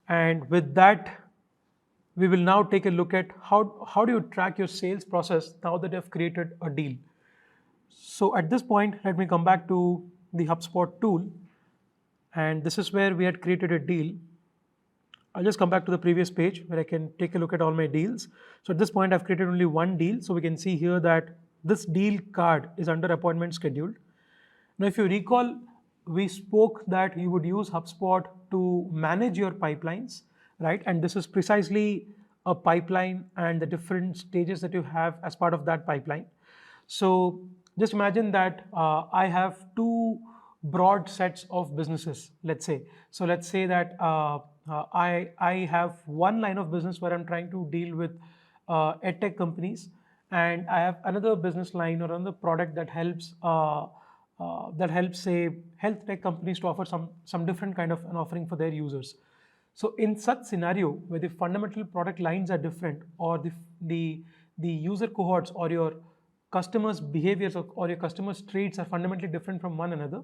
And with that, we will now take a look at how do you track your sales process now that you've created a deal. So at this point, let me come back to the HubSpot tool, and this is where we had created a deal. I'll just come back to the previous page where I can take a look at all my deals. So at this point, I've created only one deal. So we can see here that this deal card is under appointment scheduled. Now, if you recall, we spoke that you would use HubSpot to manage your pipelines, right? And this is precisely a pipeline and the different stages that you have as part of that pipeline. So just imagine that I have two broad sets of businesses, let's say. So let's say that I have one line of business where I'm trying to deal with edtech companies, and I have another business line or another product that helps say health tech companies to offer some different kind of an offering for their users. So in such scenario where the fundamental product lines are different, or the user cohorts or your customers behaviors or your customers traits are fundamentally different from one another,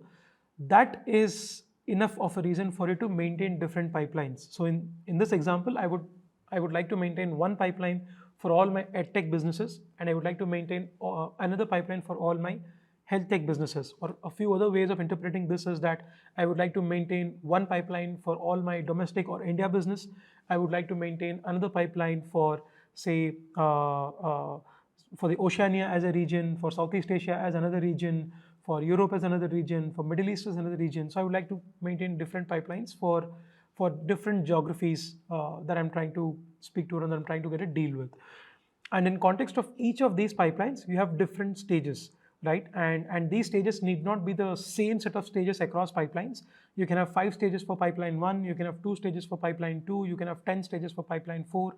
that is enough of a reason for you to maintain different pipelines. So in this example, I would like to maintain one pipeline for all my edtech businesses, and I would like to maintain another pipeline for all my health tech businesses. Or a few other ways of interpreting this is that I would like to maintain one pipeline for all my domestic or India business. I would like to maintain another pipeline for, say, for the Oceania as a region, for Southeast Asia as another region, for Europe as another region, for Middle East as another region. So I would like to maintain different pipelines for different geographies that I'm trying to speak to and that I'm trying to get a deal with. And in context of each of these pipelines, you have different stages, right? And these stages need not be the same set of stages across pipelines. You can have 5 stages for pipeline 1, you can have 2 stages for pipeline 2, you can have 10 stages for pipeline 4.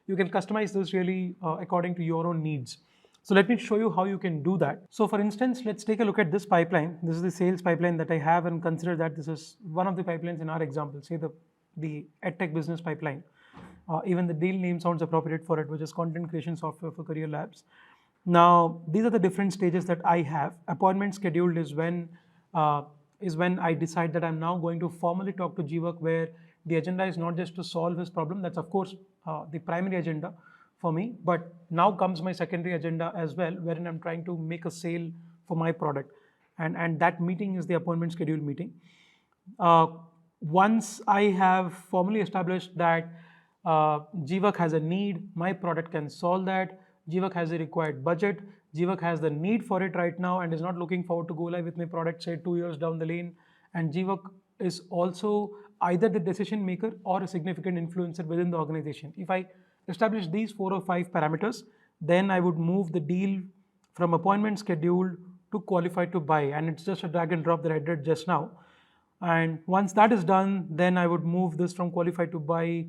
You can customize this really according to your own needs. So let me show you how you can do that. So for instance, let's take a look at this pipeline. This is the sales pipeline that I have, and consider that this is one of the pipelines in our example, say the EdTech business pipeline. Even the deal name sounds appropriate for it, which is content creation software for career labs. Now, these are the different stages that I have. Appointment scheduled is when I decide that I'm now going to formally talk to Jeevak, where the agenda is not just to solve his problem. That's of course the primary agenda for me, but now comes my secondary agenda as well, wherein I'm trying to make a sale for my product, and that meeting is the appointment schedule meeting. Once I have formally established that Jeevak has a need, my product can solve that. Jeevak has the required budget. Jeevak has the need for it right now and is not looking forward to go live with my product, say 2 years down the lane. And Jeevak is also either the decision maker or a significant influencer within the organization. If I establish these 4 or 5 parameters, then I would move the deal from appointment scheduled to qualified to buy. And it's just a drag and drop that I did just now. And once that is done, then I would move this from qualified to buy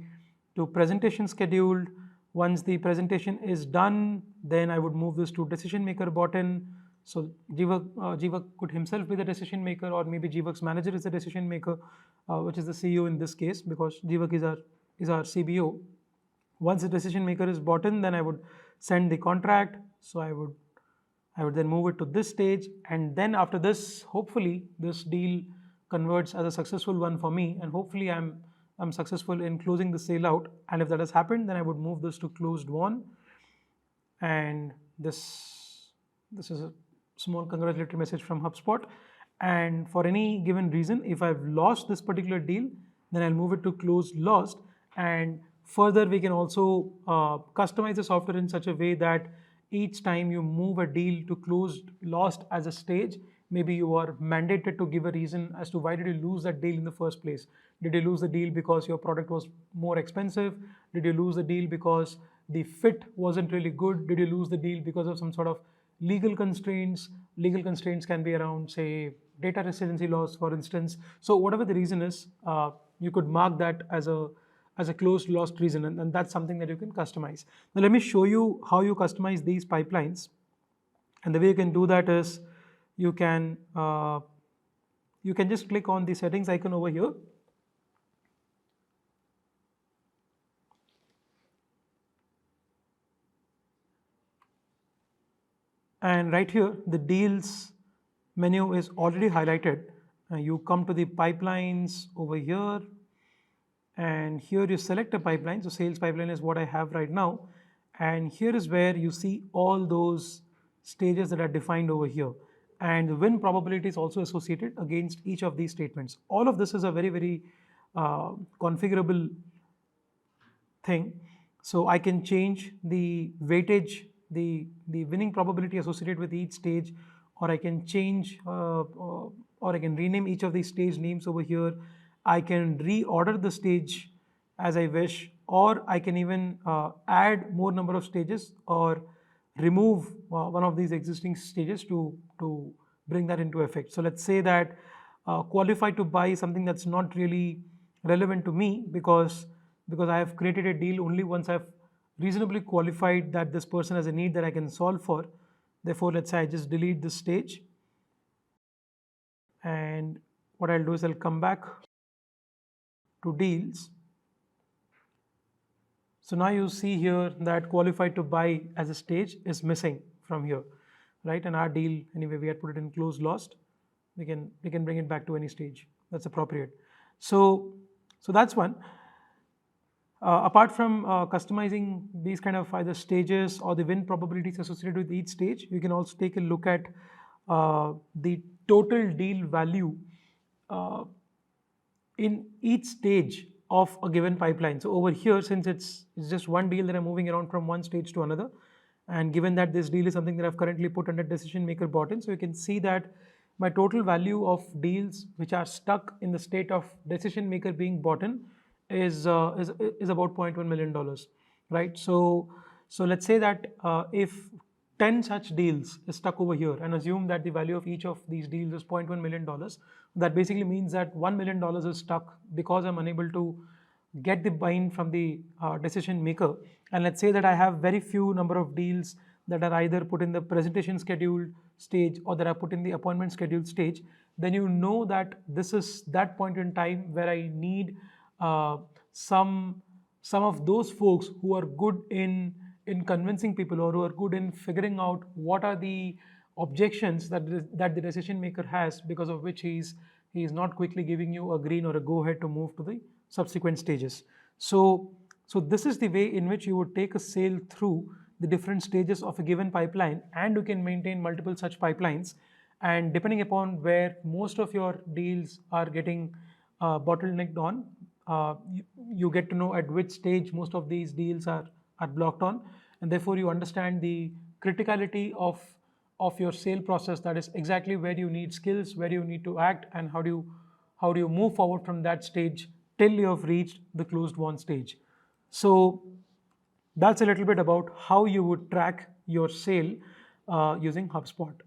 to presentation scheduled. Once the presentation is done, then I would move this to decision maker button. So Jeevak could himself be the decision maker, or maybe Jeevak's manager is the decision maker, which is the CEO in this case, because Jeevak is our CBO. Once the decision maker is bought in, then I would send the contract. So I would then move it to this stage, and then after this, hopefully this deal converts as a successful one for me, and hopefully I'm successful in closing the sale out. And if that has happened, then I would move this to closed won, and this is a small congratulatory message from HubSpot. And for any given reason, if I've lost this particular deal, then I'll move it to closed lost. And further, we can also customize the software in such a way that each time you move a deal to closed lost as a stage, maybe you are mandated to give a reason as to why did you lose that deal in the first place. Did you lose the deal because your product was more expensive? Did you lose the deal because the fit wasn't really good? Did you lose the deal because of some sort of legal constraints? Legal constraints can be around, say, data residency laws, for instance. So whatever the reason is, you could mark that as a closed lost reason, and that's something that you can customize. Now let me show you how you customize these pipelines. And the way you can do that is you can just click on the settings icon over here. And right here, the deals menu is already highlighted. You come to the pipelines over here, and here you select a pipeline. So sales pipeline is what I have right now, and here is where you see all those stages that are defined over here, and the win probability is also associated against each of these statements. All of this is a very configurable thing. So I can change the weightage, the winning probability associated with each stage, or I can change or I can rename each of these stage names over here. I can reorder the stage as I wish, or I can even add more number of stages or remove one of these existing stages to bring that into effect. So let's say that qualify to buy something that's not really relevant to me, because I have created a deal only once I've reasonably qualified that this person has a need that I can solve for. Therefore, let's say I just delete this stage, and what I'll do is I'll come back to deals. So now you see here that qualified to buy as a stage is missing from here, right? And our deal, anyway, we had put it in closed lost. We can bring it back to any stage that's appropriate. So that's one. Apart from customizing these kind of either stages or the win probabilities associated with each stage, you can also take a look at the total deal value uh, in each stage of a given pipeline. So over here, since it's just one deal that I'm moving around from one stage to another, and given that this deal is something that I've currently put under decision maker bought in, so you can see that my total value of deals which are stuck in the state of decision maker being bought in is about $0.1 million, right? So let's say that if 10 such deals is stuck over here, and assume that the value of each of these deals is $0.1 million, that basically means that $1 million is stuck because I'm unable to get the buy-in from the decision maker. And let's say that I have very few number of deals that are either put in the presentation scheduled stage or that are put in the appointment scheduled stage, then you know that this is that point in time where I need uh, some some of those folks who are good in convincing people, or who are good in figuring out what are the objections that the decision maker has, because of which he is not quickly giving you a green or a go ahead to move to the subsequent stages. So this is the way in which you would take a sale through the different stages of a given pipeline, and you can maintain multiple such pipelines. And depending upon where most of your deals are getting bottlenecked on, you get to know at which stage most of these deals are blocked on, and therefore you understand the criticality of your sale process. That is exactly where you need skills, where you need to act, and how do you move forward from that stage till you have reached the closed won stage. So that's a little bit about how you would track your sale using HubSpot.